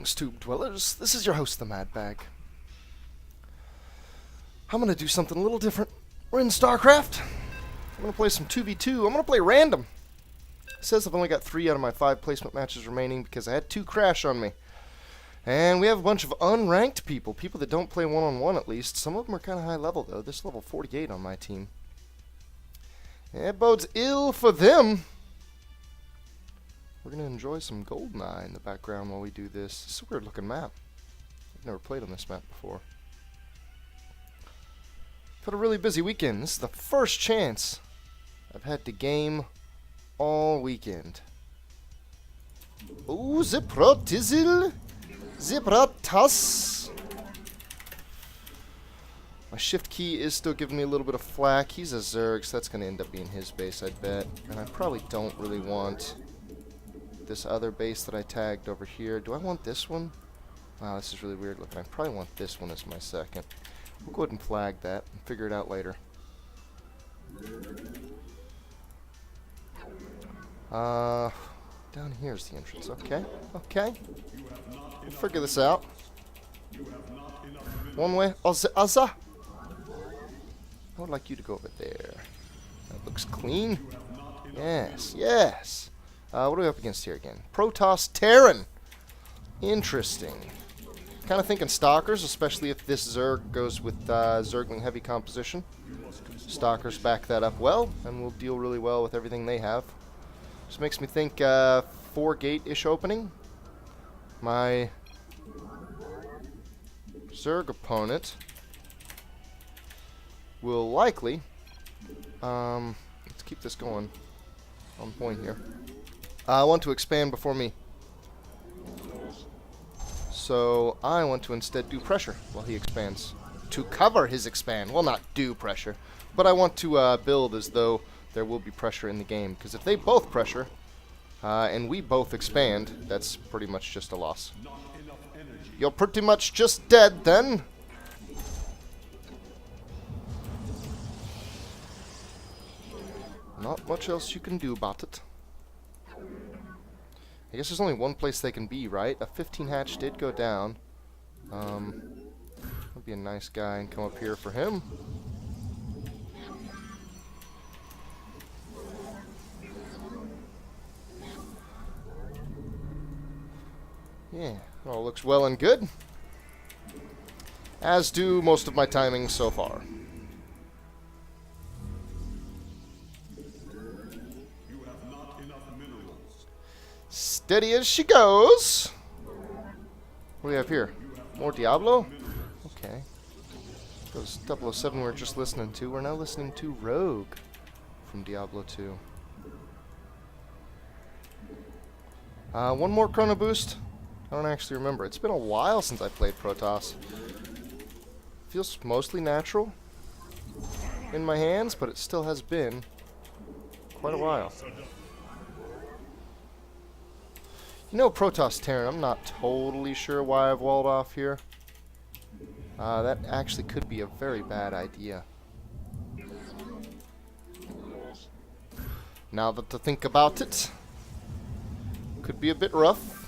Greetings, tube dwellers. This is your host, the Mad Bag. I'm gonna do something a little different. We're in Starcraft. I'm gonna play some 2v2. I'm gonna play random. It says I've only got 3 out of my 5 placement matches remaining because I had 2 crash on me. And we have a bunch of unranked people that don't play one-on-one at least. Some of them are kind of high level though. This is level 48 on my team. It bodes ill for them. We're going to enjoy some GoldenEye in the background while we do this. It's a weird looking map. I've never played on this map before. I've had a really busy weekend. This is the first chance I've had to game all weekend. Oh, Zeprotizel! Zepratas! My shift key is still giving me a little bit of flack. He's a Zerg, so that's going to end up being his base, I'd bet. And I probably don't really want this other base that I tagged over here. Do I want this one? Wow, this is really weird looking. I probably want this one as my second. We'll go ahead and flag that and figure it out later. Down here's the entrance. Okay, okay. We'll figure this out. One way. Azza! I would like you to go over there. That looks clean. Yes, yes. What are we up against here again? Protoss Terran. Interesting. Kind of thinking Stalkers, especially if this Zerg goes with Zergling heavy composition. Stalkers back that up well, and we'll deal really well with everything they have. This makes me think 4-gate-ish opening. My Zerg opponent will likely, let's keep this going on point here. I want to expand before me. So I want to instead do pressure while he expands. To cover his expand. Well, not do pressure. But I want to build as though there will be pressure in the game. Because if they both pressure, and we both expand, that's pretty much just a loss. You're pretty much just dead then. Not much else you can do about it. I guess there's only one place they can be, right? A 15 hatch did go down. I'll be a nice guy and come up here for him. Yeah, all looks well and good. As do most of my timings so far. Steady as she goes. What do we have here? More Diablo? Okay. Those 007 we were just listening to. We're now listening to Rogue from Diablo 2. One more Chrono Boost. I don't actually remember. It's been a while since I played Protoss. Feels mostly natural in my hands, but it still has been quite a while. You know, Protoss Terran, I'm not totally sure why I've walled off here. That actually could be a very bad idea. Now that I think about it, could be a bit rough.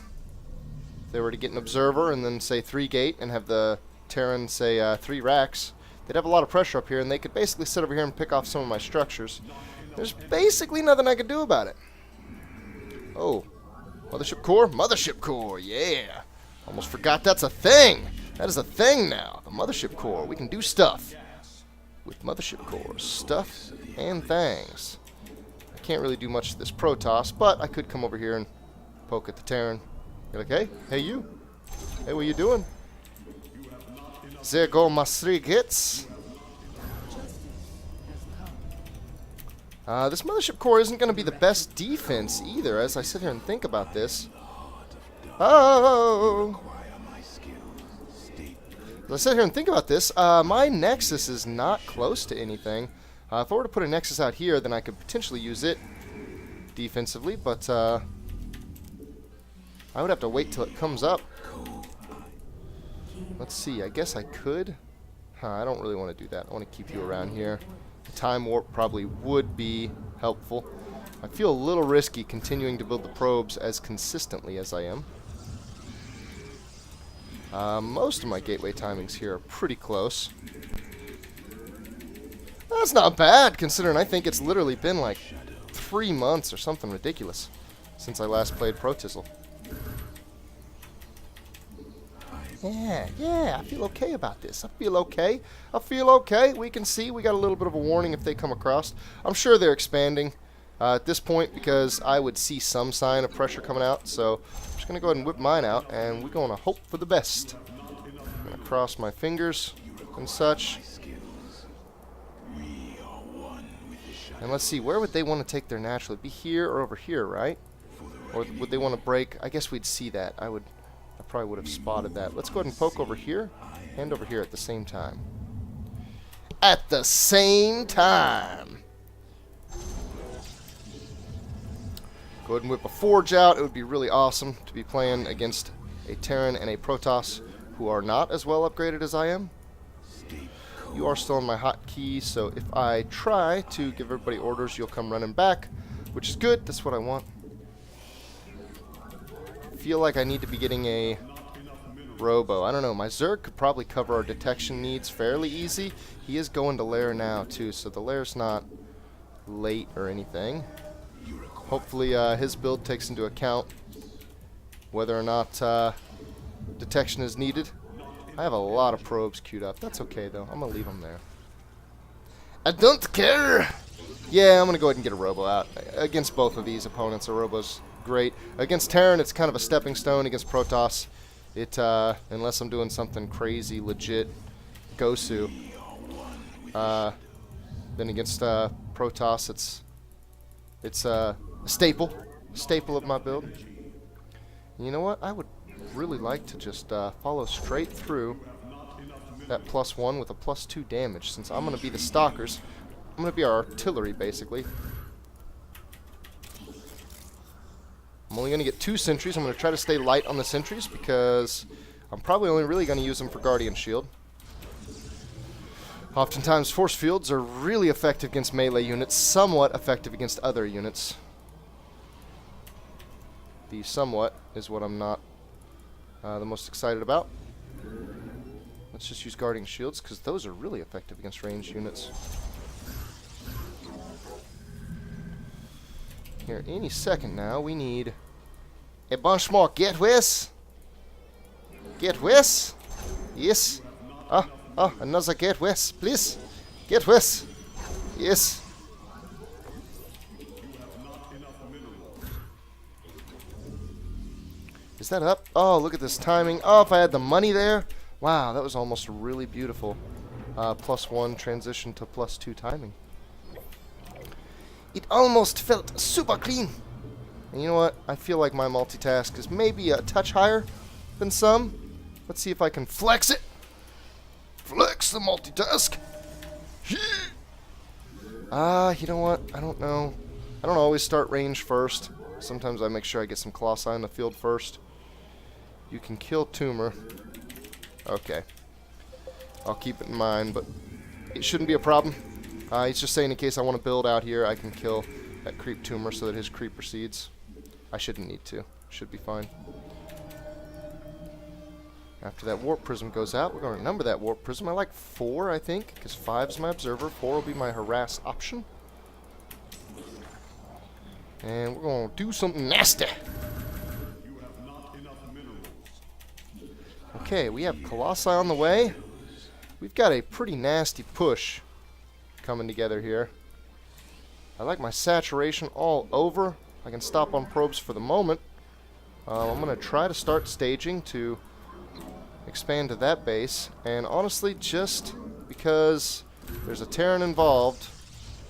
If they were to get an observer and then say 3-gate and have the Terran say 3 racks, they'd have a lot of pressure up here and they could basically sit over here and pick off some of my structures. There's basically nothing I could do about it. Oh. Mothership Core? Mothership Core, yeah. Almost forgot that's a thing. That is a thing now. The Mothership Core. We can do stuff with Mothership Core. Stuff and things. I can't really do much to this Protoss, but I could come over here and poke at the Terran. You're like, hey? Hey, you? Hey, what you doing? There go my 3 hits. This Mothership Core isn't going to be the best defense either, as I sit here and think about this. Oh! As I sit here and think about this, my Nexus is not close to anything. If I were to put a Nexus out here, then I could potentially use it defensively, but I would have to wait till it comes up. Let's see, I guess I could. I don't really want to do that. I want to keep you around here. Time warp probably would be helpful. I feel a little risky continuing to build the probes as consistently as I am. Most of my gateway timings here are pretty close. That's not bad, considering I think it's literally been like 3 months or something ridiculous since I last played Protizzle. Yeah, I feel okay about this. I feel okay. We can see we got a little bit of a warning if they come across. I'm sure they're expanding at this point because I would see some sign of pressure coming out. So I'm just going to go ahead and whip mine out, and we're going to hope for the best. I'm going to cross my fingers and such. And let's see, where would they want to take their natural? It'd be here or over here, right? Or would they want to break? I guess we'd see that. I probably would have spotted that. Let's go ahead and poke over here and over here at the same time. At the same time! Go ahead and whip a Forge out. It would be really awesome to be playing against a Terran and a Protoss who are not as well upgraded as I am. You are still on my hotkey, so if I try to give everybody orders, you'll come running back, which is good. That's what I want. Feel like I need to be getting a Robo. I don't know. My Zerg could probably cover our detection needs fairly easy. He is going to lair now, too, so the lair's not late or anything. Hopefully his build takes into account whether or not detection is needed. I have a lot of probes queued up. That's okay, though. I'm going to leave them there. I don't care! Yeah, I'm going to go ahead and get a Robo out. Against both of these opponents, a Robo's great. Against Terran, it's kind of a stepping stone. Against Protoss, unless I'm doing something crazy, legit, Gosu. Then against Protoss, it's a staple of my build. And you know what? I would really like to just follow straight through that +1 with a +2 damage. Since I'm going to be the stalkers, I'm going to be our artillery, basically. I'm only going to get 2 sentries. I'm going to try to stay light on the sentries because I'm probably only really going to use them for Guardian Shield. Oftentimes, force fields are really effective against melee units, somewhat effective against other units. The somewhat is what I'm not the most excited about. Let's just use Guardian Shields because those are really effective against ranged units. Here, any second now, we need a bunch more gateways. Gateways? Yes. Another gateways, please. Gateways. Yes. Is that up? Oh, look at this timing. Oh, if I had the money there. Wow, that was almost really beautiful. +1 transition to +2 timing. It almost felt super clean. And you know what? I feel like my multitask is maybe a touch higher than some. Let's see if I can flex it. Flex the multitask. You know what? I don't know. I don't always start range first. Sometimes I make sure I get some Colossi in the field first. You can kill Tumor. Okay. I'll keep it in mind, but it shouldn't be a problem. He's just saying in case I want to build out here, I can kill that creep Tumor so that his creep proceeds. I shouldn't need to. Should be fine. After that Warp Prism goes out, we're going to number that Warp Prism. I like 4, I think, because 5 is my Observer. 4 will be my Harass option. And we're going to do something nasty. Okay, we have Colossi on the way. We've got a pretty nasty push coming together here. I like my saturation all over. I can stop on probes for the moment. I'm going to try to start staging to expand to that base. And honestly, just because there's a Terran involved,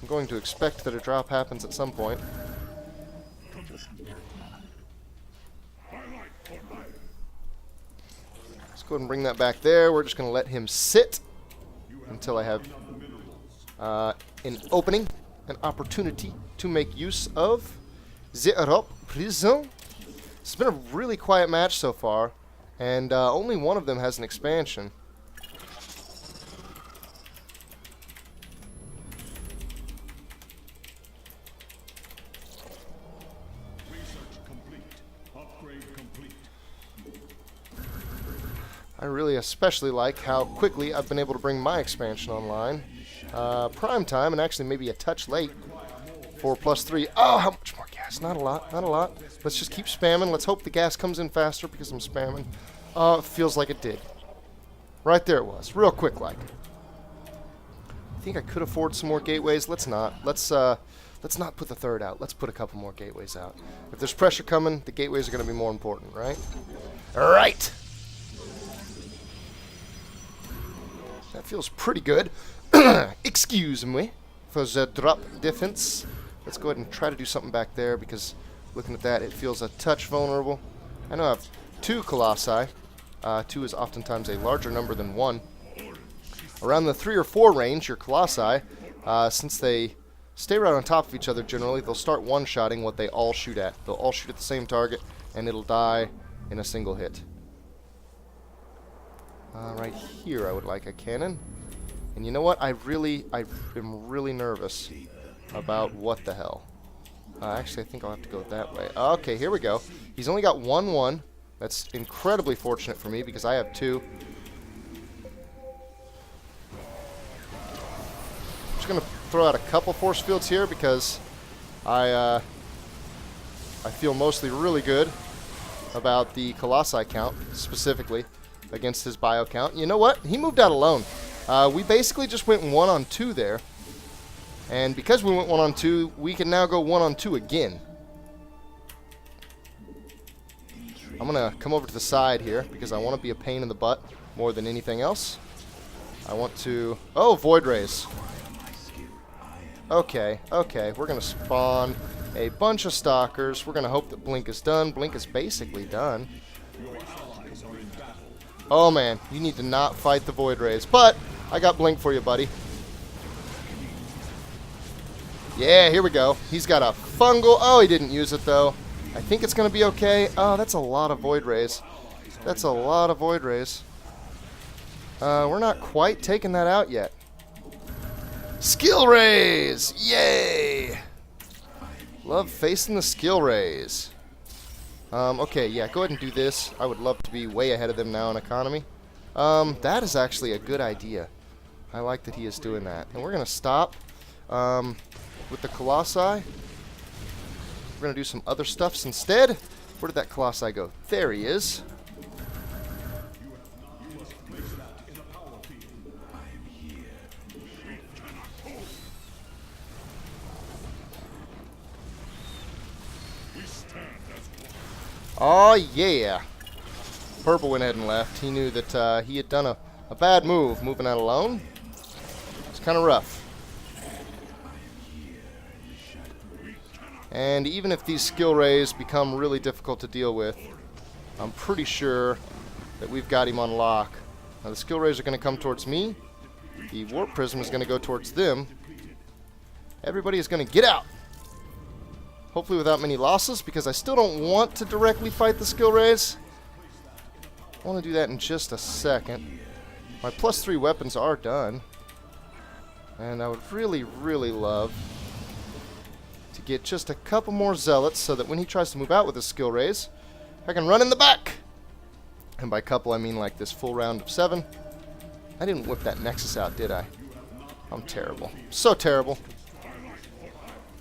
I'm going to expect that a drop happens at some point. Let's go ahead and bring that back there. We're just going to let him sit until I have an opening, an opportunity to make use of the Warp Prism. It's been a really quiet match so far, and only one of them has an expansion. I really especially like how quickly I've been able to bring my expansion online. Prime time, and actually maybe a touch late for +3. Oh, how much more gas? Not a lot, not a lot. Let's just keep spamming. Let's hope the gas comes in faster because I'm spamming. Oh, it feels like it did. Right there it was, real quick like. I think I could afford some more gateways. Let's not. Let's not put the third out. Let's put a couple more gateways out. If there's pressure coming, the gateways are going to be more important, right? All right. That feels pretty good. Excuse me for the drop defense. Let's go ahead and try to do something back there because looking at that, it feels a touch vulnerable. I know I have 2 Colossi. 2 is oftentimes a larger number than 1. Around the 3 or 4 range, your Colossi, since they stay right on top of each other generally, they'll start one-shotting what they all shoot at. They'll all shoot at the same target, and it'll die in a single hit. Right here I would like a cannon. And you know what? I am really nervous about what the hell. Actually, I think I'll have to go that way. Okay, here we go. He's only got 1-1. That's incredibly fortunate for me because I have 2. Just going to throw out a couple force fields here because I feel mostly really good about the Colossi count, specifically against his bio count. You know what? He moved out alone. We basically just went 1-on-2 there. And because we went 1-on-2, we can now go 1-on-2 again. I'm going to come over to the side here because I want to be a pain in the butt more than anything else. I want to... Oh, Void Rays. Okay, okay. We're going to spawn a bunch of Stalkers. We're going to hope that Blink is done. Blink is basically done. Oh, man. You need to not fight the Void Rays. But I got Blink for you, buddy. Yeah, here we go. He's got a fungal. Oh, he didn't use it, though. I think it's going to be okay. Oh, that's a lot of Void Rays. That's a lot of Void Rays. We're not quite taking that out yet. Skill Rays! Yay! Love facing the Skill Rays. Okay, yeah, go ahead and do this. I would love to be way ahead of them now in economy. That is actually a good idea. I like that he is doing that. And we're going to stop with the Colossi. We're going to do some other stuffs instead. Where did that Colossi go? There he is. Oh, yeah. Purple went ahead and left. He knew that he had done a bad move moving out alone. It's kind of rough. And even if these skill rays become really difficult to deal with, I'm pretty sure that we've got him on lock. Now the skill rays are going to come towards me. The warp prism is going to go towards them. Everybody is going to get out. Hopefully without many losses, because I still don't want to directly fight the skill rays. I want to do that in just a second. My +3 weapons are done. And I would really, really love to get just a couple more zealots so that when he tries to move out with his skill rays, I can run in the back. And by couple, I mean like this full round of 7. I didn't whip that Nexus out, did I? I'm terrible. So terrible.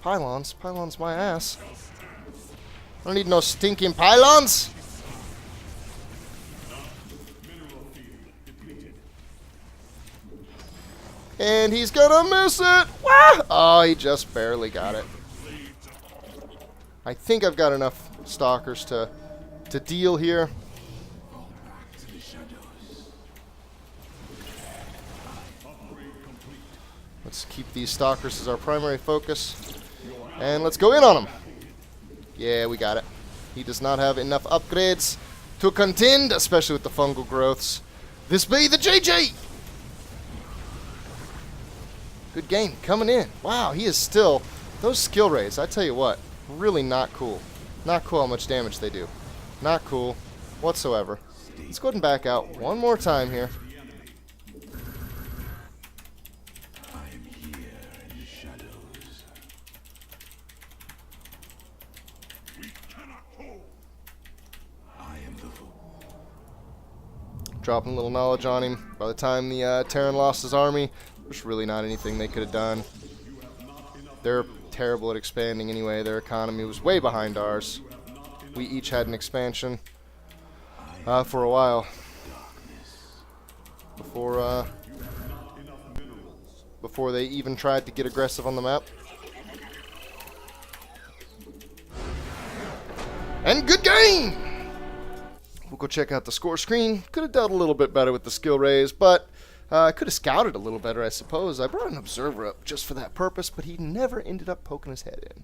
Pylons. Pylons my ass. I don't need no stinking pylons. And he's gonna miss it. Wah! Oh, he just barely got it. I think I've got enough Stalkers to deal here. Let's keep these Stalkers as our primary focus. And let's go in on him. Yeah, we got it. He does not have enough upgrades to contend, especially with the fungal growths. This be the JJ! Good game, coming in. Wow, he is still... Those skill rays, I tell you what, really not cool. Not cool how much damage they do. Not cool whatsoever. Let's go ahead and back out one more time here. dropping a little knowledge on him. By the time the Terran lost his army, there's really not anything they could have done. They're terrible at expanding anyway. Their economy was way behind ours. We each had an expansion for a while before they even tried to get aggressive on the map. And good game! We'll go check out the score screen. Could have done a little bit better with the skill raise, but I could have scouted a little better, I suppose. I brought an observer up just for that purpose, but he never ended up poking his head in.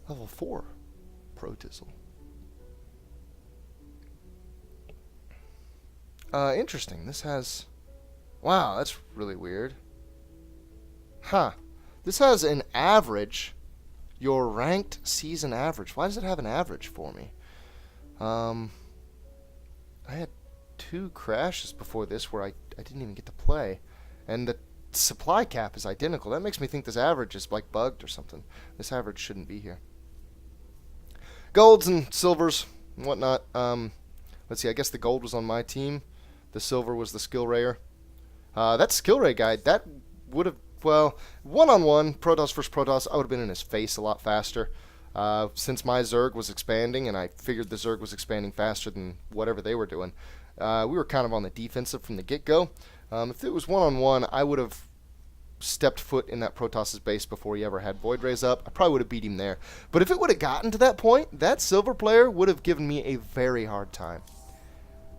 Level 4. Protizzle. Interesting. This has... Wow, that's really weird. Huh. This has an average... Your ranked season average. Why does it have an average for me? I had 2 crashes before this where I didn't even get to play. And the supply cap is identical. That makes me think this average is like bugged or something. This average shouldn't be here. Golds and silvers and whatnot. Let's see, I guess the gold was on my team. The silver was the skill rayer. That skill ray guy, that would have... Well, one-on-one, Protoss versus Protoss, I would have been in his face a lot faster. Since my Zerg was expanding, and I figured the Zerg was expanding faster than whatever they were doing, we were kind of on the defensive from the get-go. If it was one-on-one, I would have stepped foot in that Protoss's base before he ever had Void Rays up. I probably would have beat him there. But if it would have gotten to that point, that silver player would have given me a very hard time.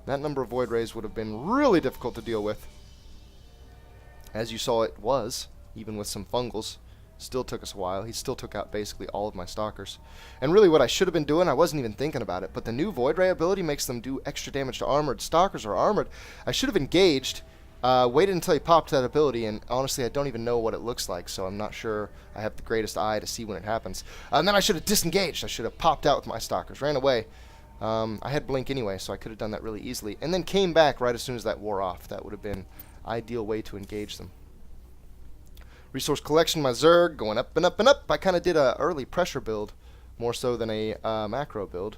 That number of Void Rays would have been really difficult to deal with. As you saw, it was, even with some fungals. Still took us a while. He still took out basically all of my stalkers. And really what I should have been doing, I wasn't even thinking about it, but the new Void Ray ability makes them do extra damage to armored stalkers or armored. I should have engaged, waited until he popped that ability, and honestly I don't even know what it looks like, so I'm not sure I have the greatest eye to see when it happens. And then I should have disengaged. I should have popped out with my stalkers, ran away. I had blink anyway, so I could have done that really easily. And then came back right as soon as that wore off. That would have been ideal way to engage them. Resource collection, my Zerg, going up and up and up. I kind of did a early pressure build, more so than a macro build.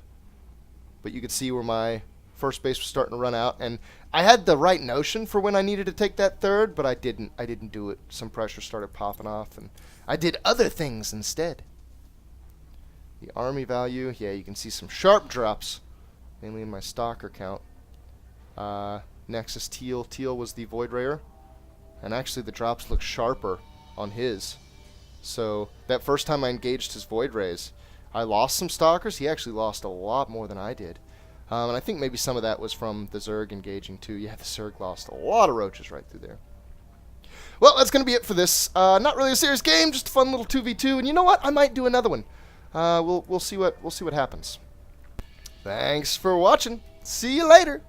But you could see where my first base was starting to run out, and I had the right notion for when I needed to take that third, but I didn't do it. Some pressure started popping off, and I did other things instead. The army value, yeah, you can see some sharp drops, mainly in my stalker count. Nexus Teal. Teal was the Void Rayer, and actually the drops look sharper on his. So that first time I engaged his Void Rays, I lost some stalkers. He actually lost a lot more than I did. And I think maybe some of that was from the Zerg engaging too. Yeah, the Zerg lost a lot of roaches right through there. Well, that's going to be it for this. Not really a serious game, just a fun little 2v2. And you know what? I might do another one. We'll see what happens. Thanks for watching. See you later.